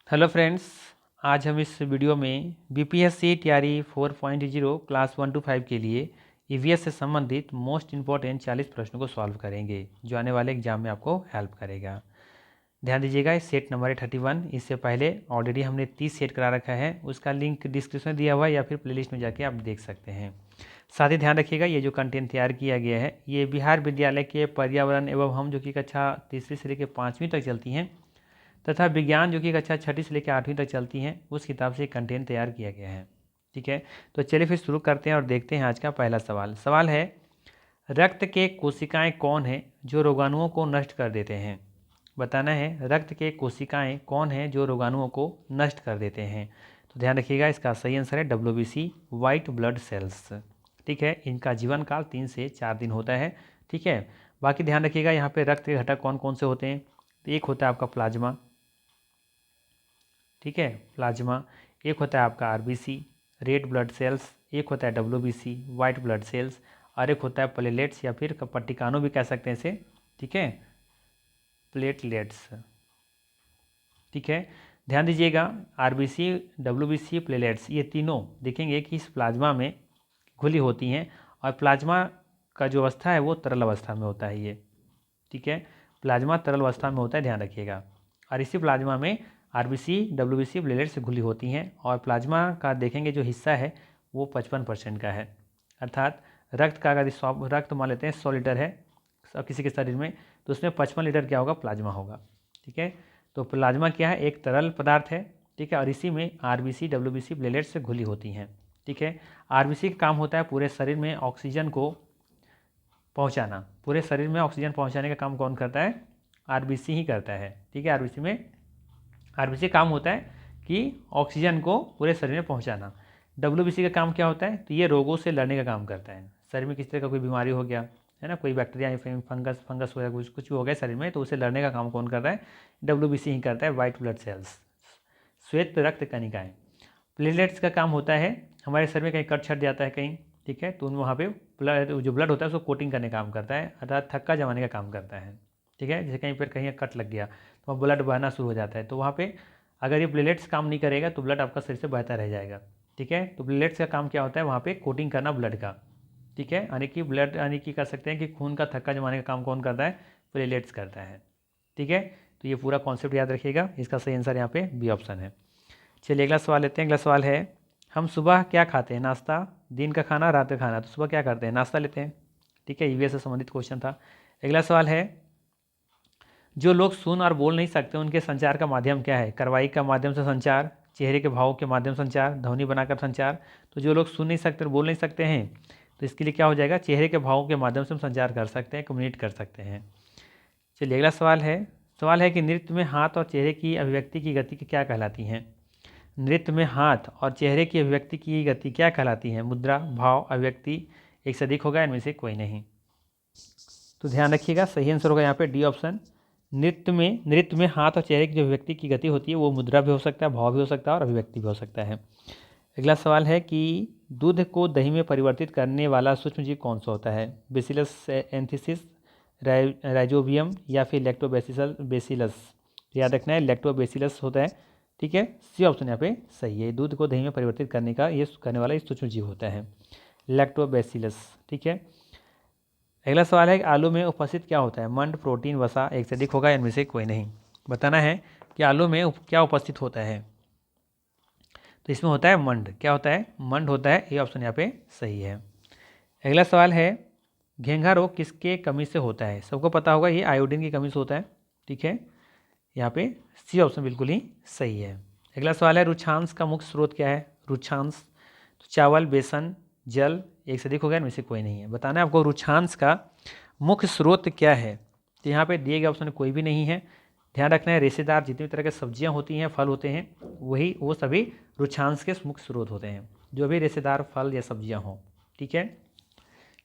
Hello friends, आज हम इस वीडियो में बीपीएससी टीआरई 4.0 क्लास 1 to 5 के लिए ईवीएस से संबंधित मोस्ट इंपॉर्टेंट 40 प्रश्नों को सॉल्व करेंगे जो आने वाले एग्जाम में आपको हेल्प करेगा। ध्यान दीजिएगा, इस सेट नंबर है 31। इससे पहले ऑलरेडी हमने 30 सेट करा रखा है, उसका लिंक डिस्क्रिप्शन में दिया हुआ है या फिर प्लेलिस्ट में जाके आप देख सकते हैं। साथ ही ध्यान रखिएगा, ये जो कंटेंट तैयार किया गया है ये बिहार विद्यालय के पर्यावरण एवं हम जो कि कक्षा तीसरी से लेकर 5वीं तक चलती हैं तथा विज्ञान जो कि कक्षा 6ठी से लेकर 8वीं तक चलती हैं उस किताब से कंटेंट तैयार किया गया है। ठीक है, तो चलिए फिर शुरू करते हैं और देखते हैं आज का पहला सवाल है, रक्त के कोशिकाएं कौन है जो रोगाणुओं को नष्ट कर देते हैं। बताना है, रक्त के कोशिकाएं कौन है जो रोगाणुओं को नष्ट कर देते हैं। तो ध्यान रखिएगा, इसका सही आंसर है WBC, वाइट ब्लड सेल्स। ठीक है, इनका जीवन काल 3 से 4 दिन होता है। ठीक है, बाकी ध्यान रखिएगा यहाँ पे रक्त के घटक कौन कौन से होते हैं। तो एक होता है आपका प्लाज्मा, ठीक है, प्लाज्मा। एक होता है आपका आरबीसी, रेड ब्लड सेल्स। एक होता है डब्ल्यूबीसी, वाइट ब्लड सेल्स। और एक होता है प्लेलेट्स या फिर पट्टिकानो भी कह सकते हैं इसे। ठीक है, प्लेटलेट्स। ठीक है, ध्यान दीजिएगा, आरबीसी, डब्ल्यूबीसी, प्लेलेट्स ये तीनों देखेंगे कि इस प्लाज्मा में घुली होती हैं और प्लाज्मा का जो अवस्था है वो तरल अवस्था में होता है ये। ठीक है, प्लाज्मा तरल अवस्था में होता है, ध्यान रखिएगा। और इसी प्लाज्मा में आरबीसी, डब्ल्यूबीसी, प्लेलेट से घुली होती हैं और प्लाज्मा का देखेंगे जो हिस्सा है वो 55% का है। अर्थात रक्त का अगर रक्त मान लेते हैं 100 लीटर है किसी के शरीर में, तो उसमें 55 लीटर क्या होगा, प्लाज्मा होगा। ठीक है, तो प्लाज्मा क्या है, एक तरल पदार्थ है। ठीक है, और इसी में आरबीसी, डब्ल्यूबीसी, प्लेलेट से घुली होती हैं। ठीक है, आरबीसी का काम होता है पूरे शरीर में ऑक्सीजन को पहुंचाना। पूरे शरीर में ऑक्सीजन पहुंचाने का काम कौन करता है, आरबीसी ही करता है। ठीक है, आरबीसी काम होता है कि ऑक्सीजन को पूरे शरीर में पहुंचाना। डब्ल्यूबीसी का काम क्या होता है, तो ये रोगों से लड़ने का काम करता है। शरीर में किसी तरह का कोई बीमारी हो गया है ना, कोई बैक्टीरिया या फंगस हो गया, कुछ भी हो गया शरीर में, तो उसे लड़ने का काम कौन करता है, डब्ल्यूबीसी ही करता है, वाइट ब्लड सेल्स, श्वेत रक्त कणिकाएं। प्लेटलेट्स का काम होता है, हमारे शरीर में कहीं कट छट जाता है कहीं, ठीक है, तो वहाँ पे जो ब्लड होता है उसको कोटिंग करने का काम करता है, अर्थात थक्का जमाने का काम करता है। ठीक है, जैसे कहीं पर कहीं कट लग गया तो वहाँ ब्लड बहना शुरू हो जाता है, तो वहाँ पे अगर ये प्लेटलेट्स काम नहीं करेगा तो ब्लड आपका शरीर से बहता रह जाएगा। ठीक है, तो प्लेटलेट्स का काम क्या होता है, वहाँ पे कोटिंग करना ब्लड का। ठीक है, यानी कि ब्लड यानी कि कह सकते हैं कि खून का थक्का जमाने का काम कौन करता है, प्लेटलेट्स करता है। ठीक है, तो ये पूरा कॉन्सेप्ट याद रखिएगा, इसका सही आंसर यहाँ पे बी ऑप्शन है। चलिए अगला सवाल लेते हैं। अगला सवाल है, हम सुबह क्या खाते हैं, नाश्ता, दिन का खाना, रात का खाना। तो सुबह क्या करते हैं, नाश्ता लेते हैं। ठीक है, ईवीएस से संबंधित क्वेश्चन था। अगला सवाल है, जो लोग सुन और बोल नहीं सकते उनके संचार का माध्यम क्या है, कार्रवाई का माध्यम से संचार, चेहरे के भावों के माध्यम से संचार, ध्वनि बनाकर संचार। तो जो लोग सुन नहीं सकते और बोल नहीं सकते हैं तो इसके लिए क्या हो जाएगा, चेहरे के भावों के माध्यम से हम संचार कर सकते हैं, कम्युनिकेट कर सकते हैं। चलिए अगला सवाल है कि नृत्य में हाथ और चेहरे की अभिव्यक्ति की गति क्या कहलाती हैं। नृत्य में हाथ और चेहरे की अभिव्यक्ति की गति क्या कहलाती है, मुद्रा, भाव, अभिव्यक्ति, एक से अधिक होगा, इनमें से कोई नहीं। तो ध्यान रखिएगा, सही आंसर होगा यहाँ पे डी ऑप्शन। नृत्य में हाथ और चेहरे की जो अभिव्यक्ति की गति होती है वो मुद्रा भी हो सकता है, भाव भी हो सकता है और अभिव्यक्ति भी हो सकता है। अगला सवाल है कि दूध को दही में परिवर्तित करने वाला सूक्ष्मजीव कौन सा होता है, बेसिलस एंथीसिस, राइजोबियम या फिर लैक्टोबैसिलस। याद रखना है, लैक्टोबैसिलस होता है। ठीक है, सी ऑप्शन यहाँ पे सही है, दूध को दही में परिवर्तित करने वाला ये सूक्ष्मजीव होता है, लैक्टोबैसिलस। ठीक है, अगला सवाल है कि आलू में उपस्थित क्या होता है, मंड, प्रोटीन, वसा, एक से अधिक होगा, इनमें से कोई नहीं। बताना है कि आलू में क्या उपस्थित होता है। तो इसमें होता है मंड। क्या होता है, मंड होता है, ये ऑप्शन यहाँ पे सही है। अगला सवाल है, घेंघा रोग किसके कमी से होता है। सबको पता होगा ये आयोडीन की कमी से होता है। ठीक है, यहाँ पे सी ऑप्शन बिल्कुल ही सही है। अगला सवाल है, रुक्षांश का मुख्य स्रोत क्या है, रुक्षांश। तो चावल, बेसन, जल, एक से अधिक हो गया, इनमें से कोई नहीं है। बताना है आपको रुक्षांश का मुख्य स्रोत क्या है। तो यहाँ पे दिए गए ऑप्शन कोई भी नहीं है। ध्यान रखना है, रेशेदार जितनी तरह की सब्जियाँ होती हैं, फल होते हैं, वो सभी रुक्षांश के मुख्य स्रोत होते हैं, जो भी रेशेदार फल या सब्जियाँ हों। ठीक है,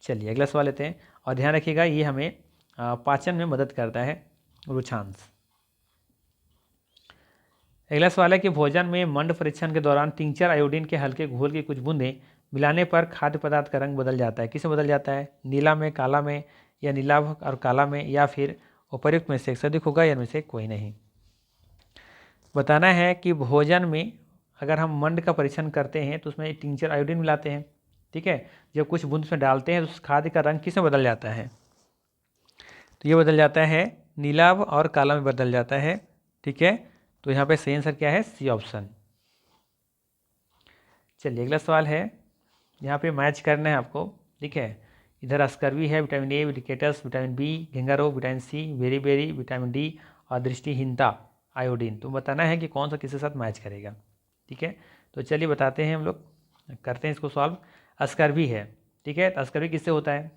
चलिए अगला सवाल लेते हैं। और ध्यान रखिएगा, ये हमें पाचन में मदद करता है, रुक्षांश। अगला सवाल है कि भोजन में मंड परीक्षण के दौरान टिंचर आयोडीन के हल्के घोल की कुछ बूंदें मिलाने पर खाद्य पदार्थ का रंग बदल जाता है, किसे बदल जाता है, नीला में, काला में, या नीला और काला में, या फिर उपर्युक्त में से एक से अधिक होगा, या इनमें से कोई नहीं। बताना है कि भोजन में अगर हम मंड का परीक्षण करते हैं तो उसमें टिंचर आयोडीन मिलाते हैं, ठीक है। जब कुछ बूंद उसमें डालते हैं तो उस खाद्य का रंग किस में बदल जाता है, तो ये बदल जाता है नीला और काला में बदल जाता है, ठीक है। तो यहाँ पे सही आंसर क्या है, सी ऑप्शन। चलिए अगला सवाल है, यहाँ पे मैच करना है आपको, ठीक है। इधर अस्कर्वी है, विटामिन ए, विडिकेटस, विटामिन बी, घेंगारो, vitamin C, beriberi, vitamin D और दृष्टिहीनता आयोडीन। तो बताना है कि कौन सा किसके साथ मैच करेगा, ठीक है। तो चलिए बताते हैं, हम लोग करते हैं इसको सॉल्व। अस्कर्वी है, ठीक है। तो अस्कर्वी किससे होता है,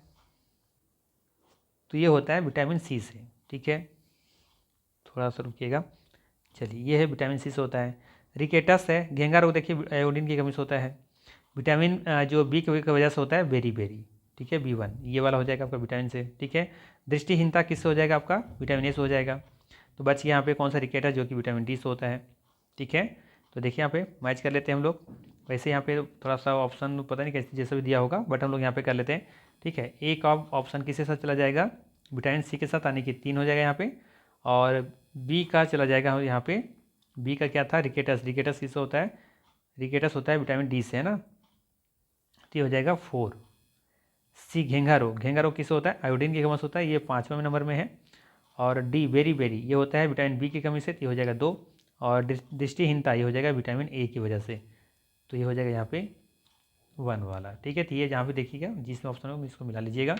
तो ये होता है विटामिन सी से, ठीक है। थोड़ा सा रुकिएगा। चलिए ये है विटामिन सी से होता है। रिकेटस है, घेंगारो देखिए आयोडीन की कमी से होता है। विटामिन जो बी की वजह से होता है बेरी बेरी, ठीक है, B1 ये वाला हो जाएगा आपका विटामिन से, ठीक है। दृष्टिहीनता किससे हो जाएगा आपका, विटामिन ए से हो जाएगा। तो बच यहाँ पे कौन सा रिकेट है, जो कि विटामिन डी से होता है, ठीक है। तो देखिए यहाँ पे मैच कर लेते हैं हम लोग। वैसे यहाँ पे थोड़ा सा ऑप्शन पता नहीं कैसे जैसा भी दिया होगा, बट हम लोग यहाँ पे कर लेते हैं, ठीक है। एक ऑप्शन किसके साथ चला जाएगा, विटामिन सी के साथ, यानी कि 3 हो जाएगा यहाँ पे। और बी का चला जाएगा यहाँ पे, बी का क्या था, रिकेटस, रिकेटस किससे होता है, रिकेटस होता है विटामिन डी से, है ना। तो ये हो जाएगा 4। सी घेंगारो, घेंगारो किससे होता है, आयोडीन की कमी से होता है, ये 5वें नंबर में है। और डी बेरी बेरी ये होता है विटामिन बी की कमी से, तो ये हो जाएगा 2। और दृष्टिहीनता ये हो जाएगा विटामिन ए की वजह से, तो ये हो जाएगा यहाँ पे 1 वाला, ठीक है। तो ये जहाँ पे देखिएगा जिसमें ऑप्शन हो इसको मिला लीजिएगा,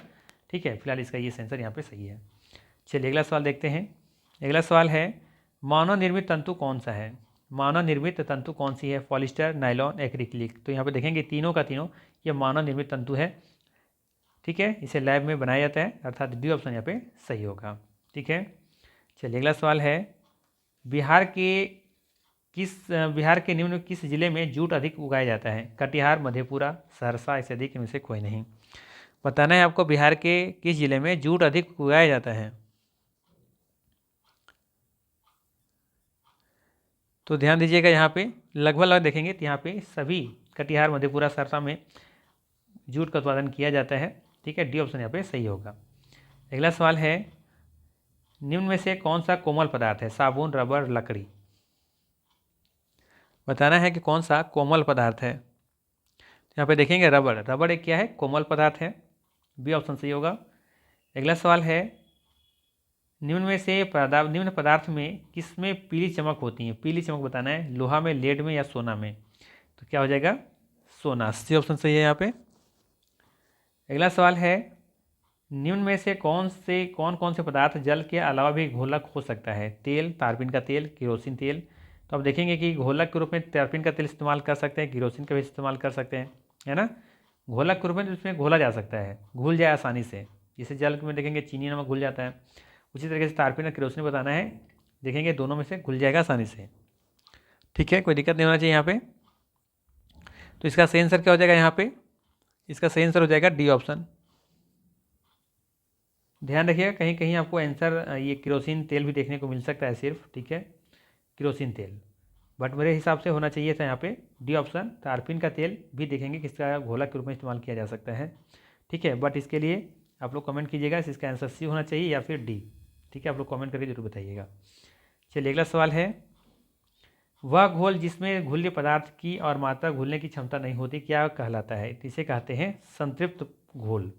ठीक है। फिलहाल इसका ये सेंसर यहाँ पे सही है। चलिए अगला सवाल देखते हैं। अगला सवाल है, मानव निर्मित तंतु कौन सा है, मानव निर्मित तंतु कौन सी है, पॉलिस्टर, नायलॉन, एक्रिलिक। तो यहाँ पे देखेंगे तीनों का तीनों ये मानव निर्मित तंतु है, ठीक है। इसे लैब में बनाया जाता है, अर्थात डी ऑप्शन यहाँ पे सही होगा, ठीक है। चलिए अगला सवाल है, बिहार के निम्न किस जिले में जूट अधिक उगाया जाता है, कटिहार, मधेपुरा, सहरसा, इससे अधिक इनमें से कोई नहीं। बताना है आपको बिहार के किस जिले में जूट अधिक उगाया जाता है। तो ध्यान दीजिएगा, यहाँ पे लगभग देखेंगे तो यहाँ पे सभी कटिहार, मधेपुरा, सहरसा में जूट का उत्पादन किया जाता है, ठीक है। डी ऑप्शन यहाँ पे सही होगा। अगला सवाल है, निम्न में से कौन सा कोमल पदार्थ है, साबुन, रबर, लकड़ी। बताना है कि कौन सा कोमल पदार्थ है। यहाँ पे देखेंगे रबर, रबर एक क्या है, कोमल पदार्थ है, बी ऑप्शन सही होगा। अगला सवाल है, निम्न पदार्थ में किसमें पीली चमक होती है, पीली चमक बताना है, लोहा में, लेड में या सोना में। तो क्या हो जाएगा, सोना, सी ऑप्शन सही है यहाँ पे। अगला सवाल है, निम्न में से कौन कौन से पदार्थ जल के अलावा भी घोलक हो सकता है, तेल, तारपीन का तेल, केरोसिन तेल। तो अब देखेंगे कि घोलक के रूप में तारपीन का तेल इस्तेमाल कर सकते हैं, केरोसिन का भी इस्तेमाल कर सकते हैं, है ना। घोलक के रूप में उसमें घोला जा सकता है, घुल जाए आसानी से, जैसे जल में देखेंगे चीनी नमक घुल जाता है, उसी तरीके से तारपीन और केरोसिन बताना है, देखेंगे दोनों में से घुल जाएगा आसानी से, ठीक है, कोई दिक्कत नहीं होना चाहिए यहाँ पे। तो इसका सही आंसर क्या हो जाएगा यहाँ पे, इसका सही आंसर हो जाएगा डी ऑप्शन। ध्यान रखिएगा कहीं कहीं आपको आंसर ये केरोसिन तेल भी देखने को मिल सकता है सिर्फ, ठीक है, केरोसिन तेल, बट मेरे हिसाब से होना चाहिए था यहाँ पे डी ऑप्शन। तारपीन का तेल भी देखेंगे किसका घोला के रूप में इस्तेमाल किया जा सकता है, ठीक है। बट इसके लिए आप लोग कमेंट कीजिएगा इसका आंसर सी होना चाहिए या फिर डी, ठीक है। आप लोग कमेंट करके जरूर बताइएगा। चलिए अगला सवाल है, वह घोल जिसमें घुल्य पदार्थ की और मात्रा घुलने की क्षमता नहीं होती क्या कहलाता है, इसे कहते हैं संतृप्त घोल,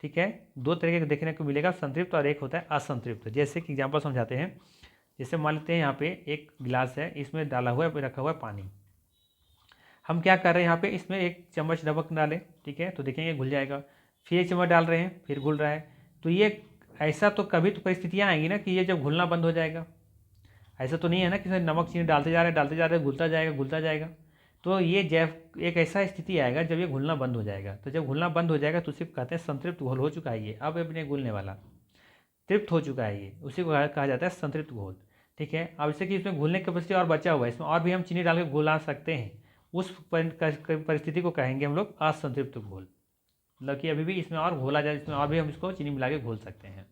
ठीक है। 2 तरीके का देखने को मिलेगा, संतृप्त और एक होता है असंतृप्त। जैसे कि एग्जाम्पल समझाते हैं, जैसे मान लेते हैं यहाँ पे एक गिलास है, इसमें डाला हुआ है, रखा हुआ है पानी, हम क्या कर रहे हैं यहाँ पे इसमें 1 चम्मच नमक डालें, ठीक है, तो देखेंगे घुल जाएगा। फिर 1 चम्मच डाल रहे हैं, फिर घुल रहा है, तो ये ऐसा तो कभी तो परिस्थितियाँ आएंगी ना कि ये जब घुलना बंद हो जाएगा, ऐसा तो नहीं है ना कि नमक चीनी डालते जा रहे हैं घुलता जाएगा। तो ये जैव एक ऐसा स्थिति आएगा जब ये घुलना बंद हो जाएगा, तो जब घुलना बंद हो जाएगा तो उसे कहते हैं संतृप्त घोल हो चुका है, ये अब अपने घुलने वाला तृप्त हो चुका है, ये उसी को कहा जाता है संतृप्त घोल, ठीक है। अब जैसे कि इसमें घुलने की कैपेसिटी और बचा हुआ है, इसमें और भी हम चीनी डाल के घुला सकते हैं, उस परिस्थिति को कहेंगे हम लोग असंतृप्त घोल, मतलब कि अभी भी इसमें और घोला जाए, इसमें और भी हम इसको चीनी मिला के घोल सकते हैं।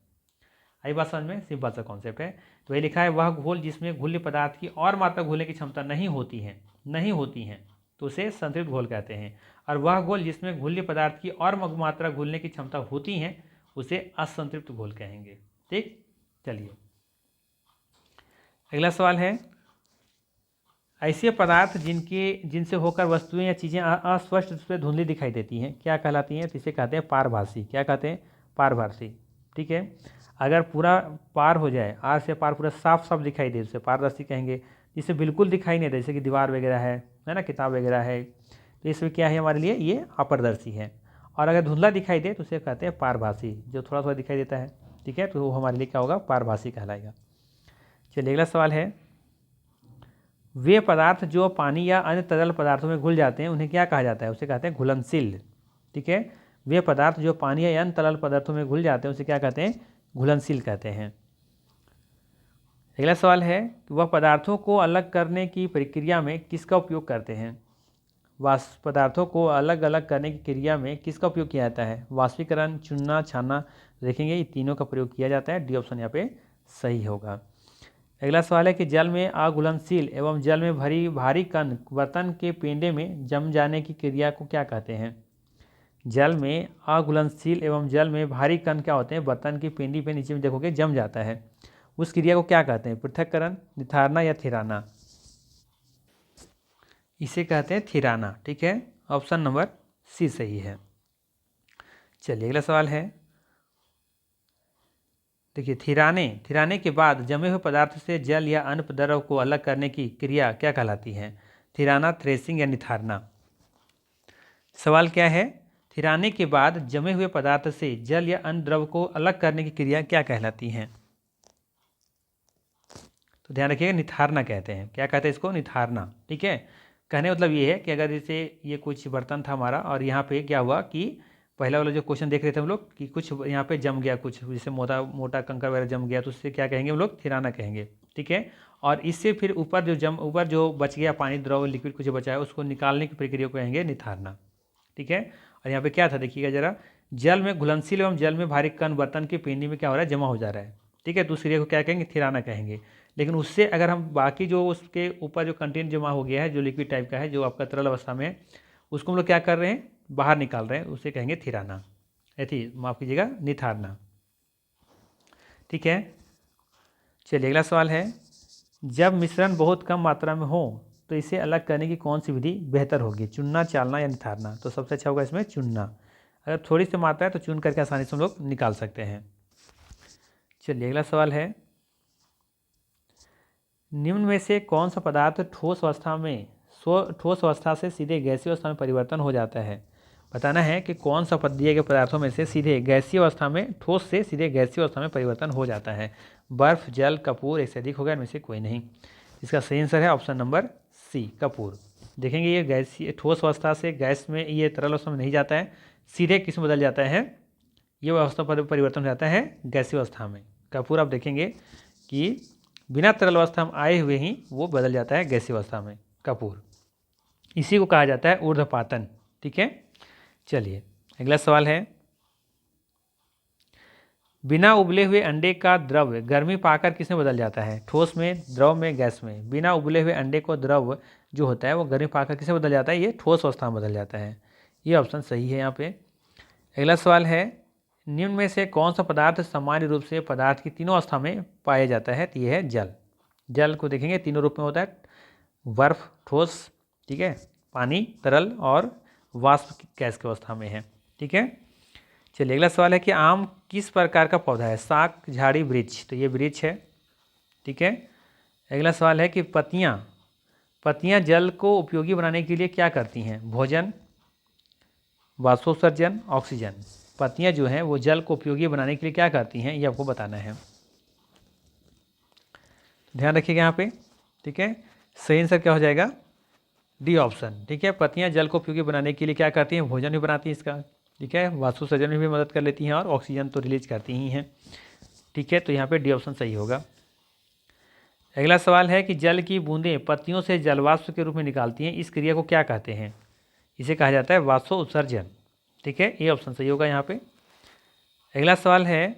आई बात समझ में, सिंपल सा कॉन्सेप्ट है। तो ये लिखा है, वह घोल जिसमें घुल्य पदार्थ की और मात्रा घुलने की क्षमता नहीं होती है तो उसे संतृप्त घोल कहते हैं, और वह घोल जिसमें घुल्य पदार्थ की और मात्रा घुलने की क्षमता होती है उसे असंतृप्त घोल कहेंगे, ठीक। चलिए अगला सवाल है, ऐसे पदार्थ जिनसे होकर वस्तुएं या चीज़ें अस्पष्ट रूप से धुंधली दिखाई देती हैं क्या कहलाती हैं? तो इसे कहते हैं पारभासी। क्या कहते हैं? पारभासी। ठीक है। अगर पूरा पार हो जाए, आर से पार पूरा साफ साफ दिखाई दे उसे पारदर्शी कहेंगे। जिसे बिल्कुल दिखाई नहीं दे, जैसे कि दीवार वगैरह है ना, किताब वगैरह है, तो इसमें क्या है हमारे लिए? ये अपारदर्शी है। और अगर धुंधला दिखाई दे तो उसे कहते हैं पारभासी, जो थोड़ा थोड़ा दिखाई देता है। ठीक है, तो वो हमारे लिए क्या होगा? पारभासी कहलाएगा। चलिए अगला सवाल है, वे पदार्थ जो पानी या अन्य तरल पदार्थों में घुल जाते हैं उन्हें क्या कहा जाता है? उसे कहते हैं घुलनशील। ठीक है, वे पदार्थ जो पानी या अन्य तरल पदार्थों में घुल जाते हैं उसे क्या कहते हैं? घुलनशील कहते हैं। अगला सवाल है, वह पदार्थों को अलग करने की प्रक्रिया में किसका उपयोग करते हैं? पदार्थों को अलग अलग करने की क्रिया में किसका उपयोग किया जाता है? वाष्पीकरण, चुनना, छानना। देखेंगे ये तीनों का प्रयोग किया जाता है। डी ऑप्शन यहाँ पे सही होगा। अगला सवाल है कि जल में अघुलनशील एवं जल में भारी कण बर्तन के पेंडे में जम जाने की क्रिया को क्या कहते हैं? जल में अघुलनशील एवं जल में भारी कण क्या होते हैं? बर्तन की पेंडी पे नीचे में देखोगे जम जाता है, उस क्रिया को क्या कहते हैं? पृथक्करण, निथारना या थिराना? इसे कहते हैं थिराना। ठीक है, ऑप्शन नंबर सी सही है। चलिए अगला सवाल है, देखिए थिराने के बाद जमे हुए पदार्थ से जल या अन्य द्रव को अलग करने की क्रिया क्या कहलाती है? थिराना, थ्रेसिंग या निथारना? सवाल क्या है, थिराने के बाद जमे हुए पदार्थ से जल या अन्य द्रव को अलग करने की क्रिया क्या कहलाती है? तो ध्यान रखिएगा, निथारना कहते हैं। क्या कहते हैं इसको? निथारना। ठीक है, कहने मतलब ये है कि अगर जैसे ये कुछ बर्तन था हमारा और यहाँ पे क्या हुआ कि पहला वाला जो क्वेश्चन देख रहे थे हम लोग कि कुछ यहाँ पे जम गया, कुछ जैसे मोटा कंकर वगैरह जम गया, तो उससे क्या कहेंगे हम लोग? थिराना कहेंगे। ठीक है, और इससे फिर ऊपर जो बच गया पानी, द्रव, लिक्विड कुछ बचा है, उसको निकालने की प्रक्रिया को कहेंगे निथारना। ठीक है, और यहाँ पे क्या था देखिएगा जरा, जल में घुलनशील एवं जल में भारी कण बर्तन की पेंडी में क्या हो रहा है? जमा हो जा रहा है। ठीक है, तो उस क्रिया को क्या कहेंगे? थिराना कहेंगे। लेकिन उससे अगर हम बाकी जो उसके ऊपर जो कंटेंट जमा हो गया है, जो लिक्विड टाइप का है, जो आपका तरल अवस्था में है, उसको हम लोग क्या कर रहे हैं? बाहर निकाल रहे हैं, उसे कहेंगे थिराना। माफ़ कीजिएगा, निथारना। ठीक है, चलिए अगला सवाल है, जब मिश्रण बहुत कम मात्रा में हो तो इसे अलग करने की कौन सी विधि बेहतर होगी? चुनना, चालना या निथारना? तो सबसे अच्छा होगा इसमें चुनना। अगर थोड़ी सी मात्रा है तो चुन करके आसानी से हम लोग निकाल सकते हैं। चलिए अगला सवाल है, निम्न में से कौन सा पदार्थ ठोस अवस्था से सीधे गैसीय अवस्था में परिवर्तन हो जाता है? बताना है कि कौन सा दिए गए पदार्थों में से सीधे गैसीय अवस्था में, ठोस से सीधे गैसीय अवस्था में परिवर्तन हो जाता है। बर्फ, जल, कपूर, एक से अधिक होगा, इनमें से कोई नहीं। इसका सही आंसर है ऑप्शन नंबर सी, कपूर। देखेंगे ये गैसीय ठोस अवस्था से गैस में, ये तरल अवस्था में नहीं जाता है, सीधे किस में बदल जाता है? ये अवस्था पर परिवर्तन हो जाता है गैसीय अवस्था में। कपूर आप देखेंगे कि बिना तरल अवस्था में आए हुए ही वो बदल जाता है गैसीय अवस्था में, कपूर। इसी को कहा जाता है ऊर्ध्वपातन। ठीक है, चलिए अगला सवाल है, बिना उबले हुए अंडे का द्रव गर्मी पाकर किसमें बदल जाता है? ठोस में, द्रव में, गैस में? बिना उबले हुए अंडे को द्रव जो होता है वो गर्मी पाकर किसमें बदल जाता है? ये ठोस अवस्था में बदल जाता है। ये ऑप्शन सही है यहाँ पे। अगला सवाल है, निम्न में से कौन सा पदार्थ सामान्य रूप से पदार्थ की तीनों अवस्था में पाया जाता है? तो ये है जल। जल को देखेंगे तीनों रूप में होता है, बर्फ, ठोस, ठीक है, पानी, तरल, और वाष्प गैस की अवस्था में है। ठीक है, चलिए अगला सवाल है कि आम किस प्रकार का पौधा है? शाक, झाड़ी, वृक्ष? तो ये वृक्ष है। ठीक है, अगला सवाल है कि पत्तियां जल को उपयोगी बनाने के लिए क्या करती हैं? भोजन, वाष्पोत्सर्जन, ऑक्सीजन? पत्तियां जो हैं वो जल को उपयोगी बनाने के लिए क्या करती हैं, ये आपको बताना है। ध्यान रखिएगा यहाँ पे। ठीक है, सही आंसर क्या हो जाएगा? D option. ठीक है, पत्तियां जल को उपयोगी बनाने के लिए क्या करती हैं? भोजन भी बनाती हैं इसका। ठीक है, वाष्पोत्सर्जन में भी मदद कर लेती हैं और ऑक्सीजन तो रिलीज करती ही हैं। ठीक है, तो यहाँ पे डी ऑप्शन सही होगा। अगला सवाल है कि जल की बूंदें पत्तियों से जलवाष्प के रूप में निकालती हैं, इस क्रिया को क्या कहते हैं? इसे कहा जाता है वाष्पोत्सर्जन। ठीक है, ये ऑप्शन सही होगा यहाँ पे। अगला सवाल है,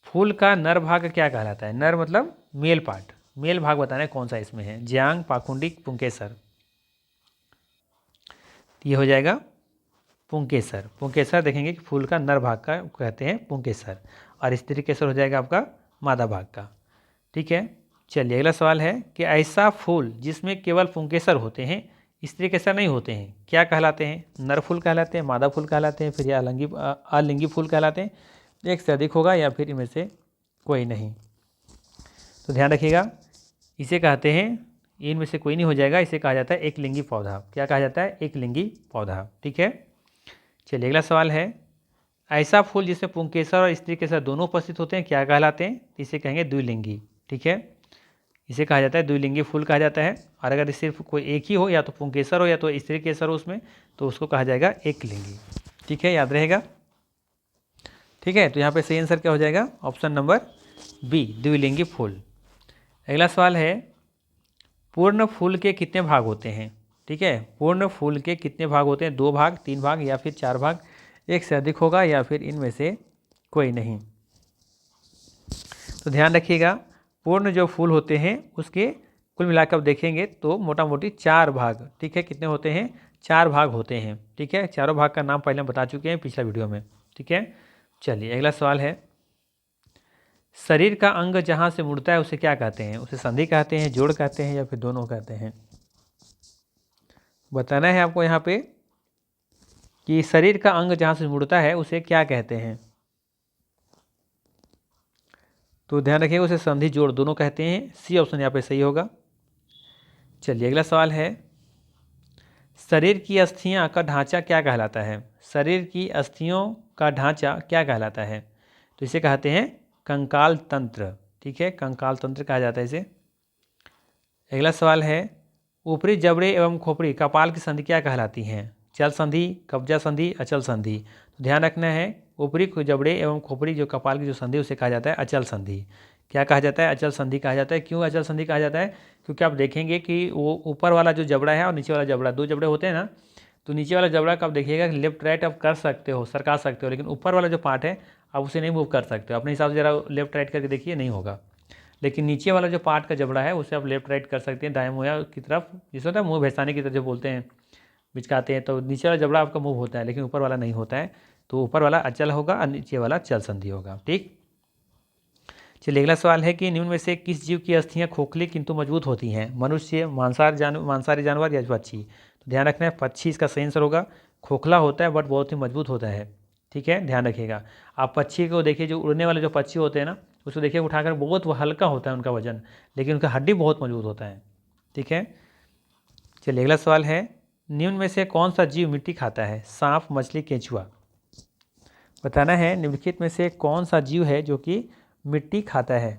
फूल का नर भाग क्या कहलाता है? नर मतलब मेल पार्ट, मेल भाग बताना है कौन सा इसमें है? ज्यांग, पाखुंडी, पुंकेसर? ये हो जाएगा पुंकेसर। पुंकेसर देखेंगे कि फूल का नर भाग का कहते हैं पुंकेसर, और स्त्री केसर हो जाएगा आपका मादा भाग का। ठीक है, चलिए अगला सवाल है कि ऐसा फूल जिसमें केवल पुंकेसर होते हैं, स्त्री केसर नहीं होते हैं, क्या कहलाते हैं? नर फूल कहलाते हैं, मादा फूल कहलाते हैं, फिर या अलिंगी फूल कहलाते हैं, एक से अधिक होगा या फिर इनमें से कोई नहीं। तो ध्यान रखिएगा, इसे कहते हैं, इनमें से कोई नहीं हो जाएगा, इसे कहा जाता है एक लिंगी पौधा। क्या कहा जाता है? एक लिंगी पौधा। ठीक है, चलिए अगला सवाल है, ऐसा फूल जिसमें पुंकेसर और स्त्री केसर दोनों उपस्थित होते हैं, क्या कहलाते हैं? इसे कहेंगे द्विलिंगी। ठीक है, इसे कहा जाता है द्विलिंगी फूल कहा जाता है। और अगर सिर्फ कोई एक ही हो, या तो पुंकेसर हो या तो स्त्री केसर हो उसमें, तो उसको कहा जाएगा एक लिंगी। ठीक है, याद रहेगा। ठीक है, तो यहाँ पे सही आंसर क्या हो जाएगा? ऑप्शन नंबर बी, द्विलिंगी फूल। अगला सवाल है, पूर्ण फूल के कितने भाग होते हैं? ठीक है, पूर्ण फूल के कितने भाग होते हैं? 2 भाग, 3 भाग या फिर 4 भाग, एक से अधिक होगा या फिर इनमें से कोई नहीं। तो ध्यान रखिएगा, पूर्ण जो फूल होते हैं उसके कुल मिलाकर देखेंगे तो मोटा मोटी 4 भाग। ठीक है, कितने होते हैं? 4 भाग होते हैं। ठीक है, चारों भाग का नाम पहले हम बता चुके हैं पिछला वीडियो में। ठीक है, चलिए अगला सवाल है, शरीर का अंग जहाँ से मुड़ता है उसे क्या कहते हैं? उसे संधि कहते हैं, जोड़ कहते हैं या फिर दोनों कहते हैं? बताना है आपको यहाँ पे कि शरीर का अंग जहाँ से मुड़ता है उसे क्या कहते हैं। तो ध्यान रखिएगा, उसे संधि जोड़ दोनों कहते हैं। सी ऑप्शन यहाँ पे सही होगा। चलिए अगला सवाल है, शरीर की अस्थियां का ढांचा क्या कहलाता है? शरीर की अस्थियों का ढांचा क्या कहलाता है? तो इसे कहते हैं कंकाल तंत्र। ठीक है, कंकाल तंत्र कहा जाता है इसे। अगला सवाल है, ऊपरी जबड़े एवं खोपड़ी कपाल की संधि क्या कहलाती हैं? चल संधि, कब्जा संधि, अचल संधि। तो ध्यान रखना है, ऊपरी जबड़े एवं खोपड़ी जो कपाल की जो संधि उसे कहा जाता है अचल संधि। क्या कहा जाता है? अचल संधि कहा जाता है। क्यों अचल संधि कहा जाता है? क्योंकि आप देखेंगे कि वो ऊपर वाला जो जबड़ा है और नीचे वाला जबड़ा, 2 जबड़े होते हैं ना, तो नीचे वाला जबड़ा का आप देखिएगा लेफ्ट राइट आप कर सकते हो, सरका सकते हो, लेकिन ऊपर वाला जो पार्ट है आप उसे नहीं मूव कर सकते हो। अपने हिसाब से जरा लेफ्ट राइट करके देखिए, नहीं होगा। लेकिन नीचे वाला जो पार्ट का जबड़ा है उसे आप लेफ्ट राइट कर सकते हैं, दाएं मुँह की तरफ, जिससे होता है मुँह भैसाने की तरफ जो बोलते हैं, बिचकाते हैं, तो नीचे वाला जबड़ा आपका मूव होता है लेकिन ऊपर वाला नहीं होता है। तो ऊपर वाला अचल होगा और नीचे वाला चल संधि होगा। ठीक, चलिए अगला सवाल है कि निम्न में से किस जीव की अस्थियां खोखली किंतु मजबूत होती हैं? मनुष्य, मांसाहारी जानवर या पक्षी? तो ध्यान रखना है, पक्षी इसका सही आंसर होगा। खोखला होता है बट बहुत ही मजबूत होता है। ठीक है, ध्यान रखिएगा। आप पक्षी को देखिए, जो उड़ने वाले जो पक्षी होते हैं ना, उसको देखिए उठाकर बहुत हल्का होता है उनका वजन, लेकिन उनका हड्डी बहुत मजबूत होता है। ठीक है, चलिए अगला सवाल है, निम्न में से कौन सा जीव मिट्टी खाता है? सांप, मछली, केंचुआ? बताना है निम्नलिखित में से कौन सा जीव है जो कि मिट्टी खाता है?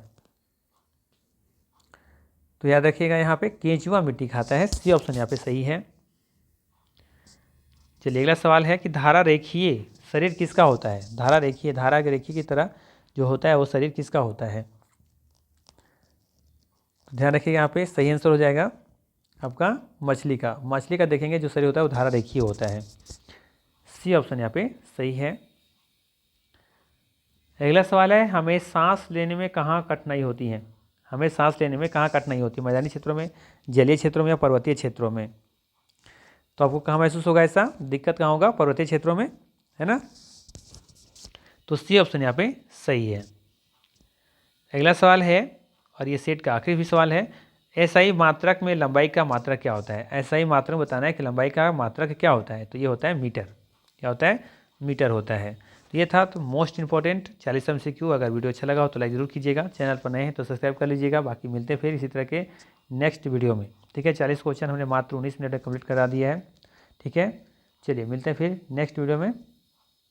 तो याद रखिएगा, यहाँ पे केंचुआ मिट्टी खाता है। सी ऑप्शन यहाँ पे सही है। चलिए अगला सवाल है कि धारा रेखीय शरीर किसका होता है? धारा रेखीय, धारा के रेखी की तरह जो होता है वो शरीर किसका होता है? तो ध्यान रखिएगा, यहाँ पे सही आंसर हो जाएगा आपका मछली का। मछली का देखेंगे जो शरीर होता है वो धारा रेखीय होता है। सी ऑप्शन यहाँ पे सही है। अगला सवाल है, हमें सांस लेने में कहाँ कठिनाई होती है? हमें सांस लेने में कहाँ कठिनाई होती है? मैदानी क्षेत्रों में, जलीय क्षेत्रों में या पर्वतीय क्षेत्रों में? तो आपको कहाँ महसूस होगा ऐसा दिक्कत? कहाँ होगा? पर्वतीय क्षेत्रों में, है ना। तो सी ऑप्शन यहाँ पे सही है। अगला सवाल है, और ये सेट का आखिरी भी सवाल है, एसआई मात्रक में लंबाई का मात्रक क्या होता है? एसआई मात्रक बताना है कि लंबाई का मात्रक क्या होता है। तो ये होता है मीटर। क्या होता है? मीटर होता है। तो ये था तो मोस्ट इंपॉर्टेंट 40 MCQ। अगर वीडियो अच्छा लगा हो तो लाइक जरूर कीजिएगा, चैनल पर नए हैं तो सब्सक्राइब कर लीजिएगा। बाकी मिलते हैं फिर इसी तरह के नेक्स्ट वीडियो में। ठीक है, 40 क्वेश्चन हमने मात्र 19 मिनट में कंप्लीट करा दिया है। ठीक है, चलिए मिलते हैं फिर नेक्स्ट वीडियो में।